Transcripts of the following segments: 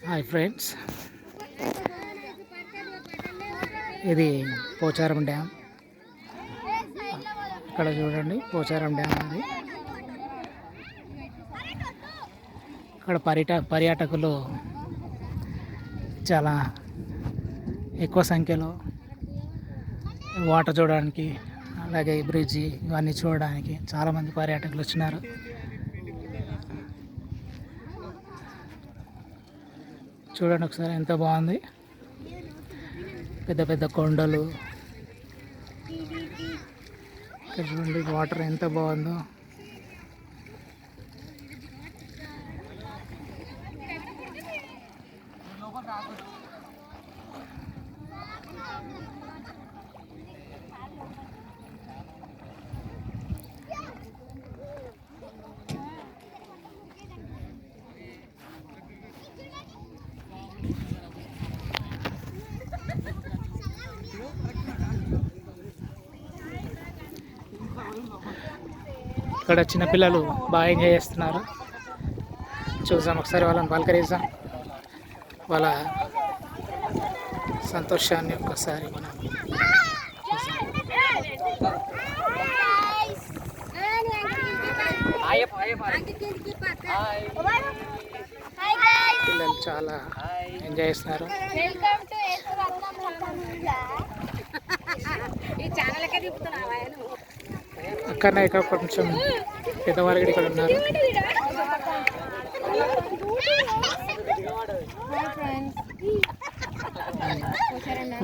Hi friends, ఇది Pocharam dam. ఇక్కడ చూడండి, పోచారం డ్యామ్ అది. ఇక్కడ పర్యాటకులు చాలా ఎక్కువ సంఖ్యలో వాటర్ చూడడానికి, అలాగే ఈ బ్రిడ్జి ఇవన్నీ చూడడానికి చాలామంది పర్యాటకులు వచ్చినారు. చూడండి ఒకసారి ఎంత బాగుంది. పెద్ద పెద్ద కొండలు. ఇక్కడ చూడండి వాటర్ ఎంత బాగుందో. ఇక్కడ చిన్నపిల్లలు బాగా ఎంజాయ్ చేస్తున్నారు. చూసాం, ఒకసారి వాళ్ళని పలకరిద్దాం. వాళ్ళ సంతోషాన్ని ఒక్కసారి మనం పిల్లలు చాలా ఎంజాయ్ చేస్తున్నారు. అక్కడ ఇక్కడ కొంచెం పెద్దవాళ్ళు కూడా ఇక్కడ ఉన్నారు.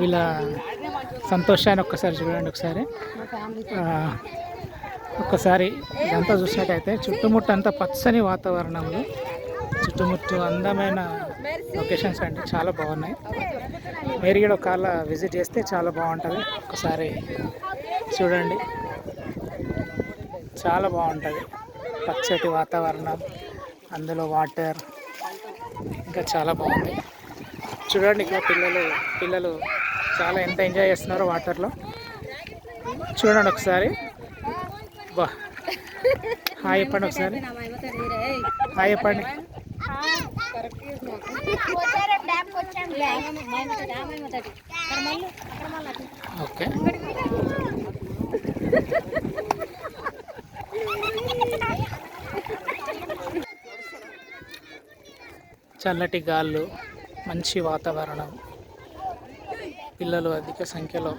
వీళ్ళ సంతోషాన్ని ఒక్కసారి చూడండి. ఒక్కసారి ఇదంతా చూసినట్టయితే చుట్టుముట్టు అంతా పచ్చని వాతావరణంలో, చుట్టుముట్టు అందమైన లొకేషన్స్ అంటే చాలా బాగున్నాయి. మీరు కూడా ఒకవేళ విజిట్ చేస్తే చాలా బాగుంటుంది. ఒకసారి చూడండి, చాలా బాగుంటుంది. పచ్చటి వాతావరణం, అందులో వాటర్ ఇంకా చాలా బాగుంది. చూడండి, ఇక్కడ పిల్లలు చాలా ఎంత ఎంజాయ్ చేస్తున్నారో వాటర్లో. చూడండి ఒకసారి. బా, హాయ్ చెప్పండి ఒకసారి. హాయ్ చెప్పండి. ఓకే, చల్లటి గాళ్ళు, మంచి వాతావరణం. పిల్లలు అధిక సంఖ్యలో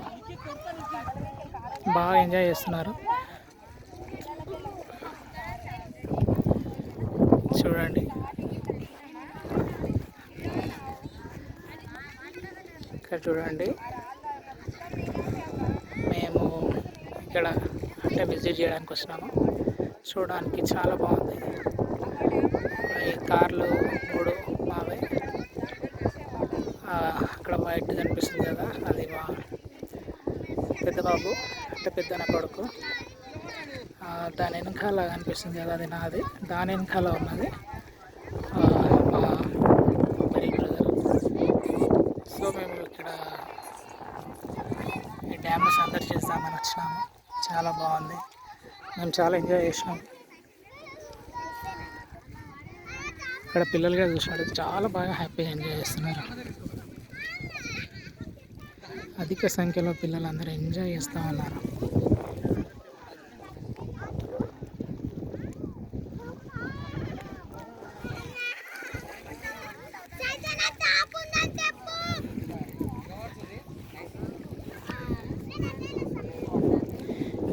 బాగా ఎంజాయ్ చేస్తున్నారు. చూడండి, ఇక్కడ చూడండి. మేము ఇక్కడ అంటే విజిట్ చేయడానికి వచ్చినాము. చూడడానికి చాలా బాగుంది. ఈ కార్లు 3 మావే. అక్కడ వైట్ కనిపిస్తుంది కదా, అది మా పెద్ద బాబు అంటే పెద్దన కొడుకు. దాని వెనకాల కనిపిస్తుంది కదా, అది నాది. దాని వెనకాల ఉన్నది మా మిడిల్ బ్రదర్. సో మేము ఇక్కడ ఈ డ్యామ్ను సందర్శిస్తామని వచ్చినాము. చాలా బాగుంది, మేము చాలా ఎంజాయ్ చేసినాం. ఇక్కడ పిల్లలు కూడా చూసినారు, చాలా బాగా హ్యాపీగా ఎంజాయ్ చేస్తున్నారు. అధిక సంఖ్యలో పిల్లలందరూ ఎంజాయ్ చేస్తూ ఉన్నారు.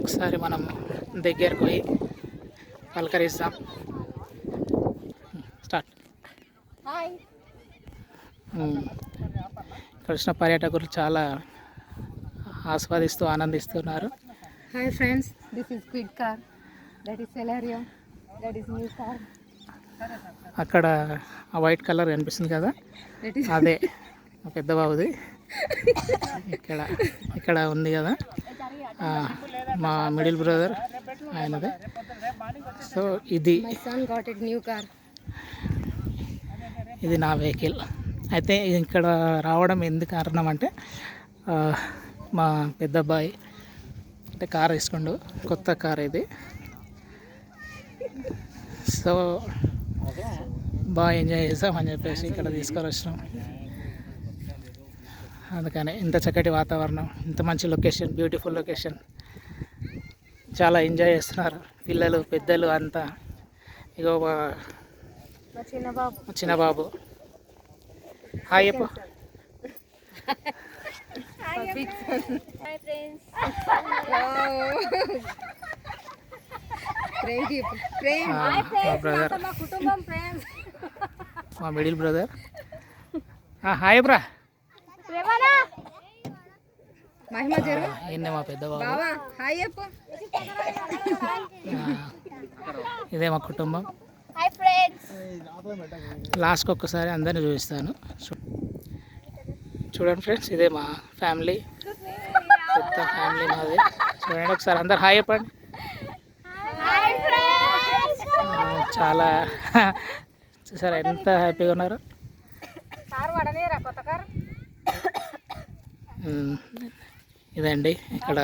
ఒకసారి మనం దగ్గరకు పోయి పలకరిస్తాం. స్టార్ట్. ఇక్కడ వచ్చిన పర్యాటకులు చాలా ఆస్వాదిస్తూ ఆనందిస్తున్నారు. Hi friends, this is Kwid car, that is Celerio, that is new car. అక్కడ ఆ వైట్ కలర్ కనిపిస్తుంది కదా, అదే మా పెద్ద బాబుది. ఇక్కడ ఉంది కదా మా మిడిల్ బ్రదర్, ఆయనదే. సో ఇది ఇది నా వెహికల్. అయితే ఇక్కడ రావడం ఎందుకు కారణం అంటే, మా పెద్ద అబ్బాయి అంటే కార్ తీసుకుండు, కొత్త కార్ ఇది. సో బాగా ఎంజాయ్ చేసామని చెప్పేసి ఇక్కడ తీసుకొని వచ్చినాం. అందుకని ఇంత చక్కటి వాతావరణం, ఇంత మంచి లొకేషన్, బ్యూటిఫుల్ లొకేషన్, చాలా ఎంజాయ్ చేస్తున్నారు పిల్లలు పెద్దలు అంతా. ఇగో మా చిన్న బాబు హాయ్ చెప్పు. మా బ్రదర్, మా మిడిల్ బ్రదర్. హాయ్ బ్రా. ఈయన మా పెద్ద బాబు. ఇదే మా కుటుంబం. లాస్ట్కి ఒక్కసారి అందరిని చూపిస్తాను. చూడండి ఫ్రెండ్స్, ఇదే మా ఫ్యామిలీ, పెద్ద ఫ్యామిలీ మాది. చూడండి ఒకసారి అందరు హాయ్ చెప్పండి. చాలా చూసారా ఎంత హ్యాపీగా ఉన్నారు. ఇదండి ఇక్కడ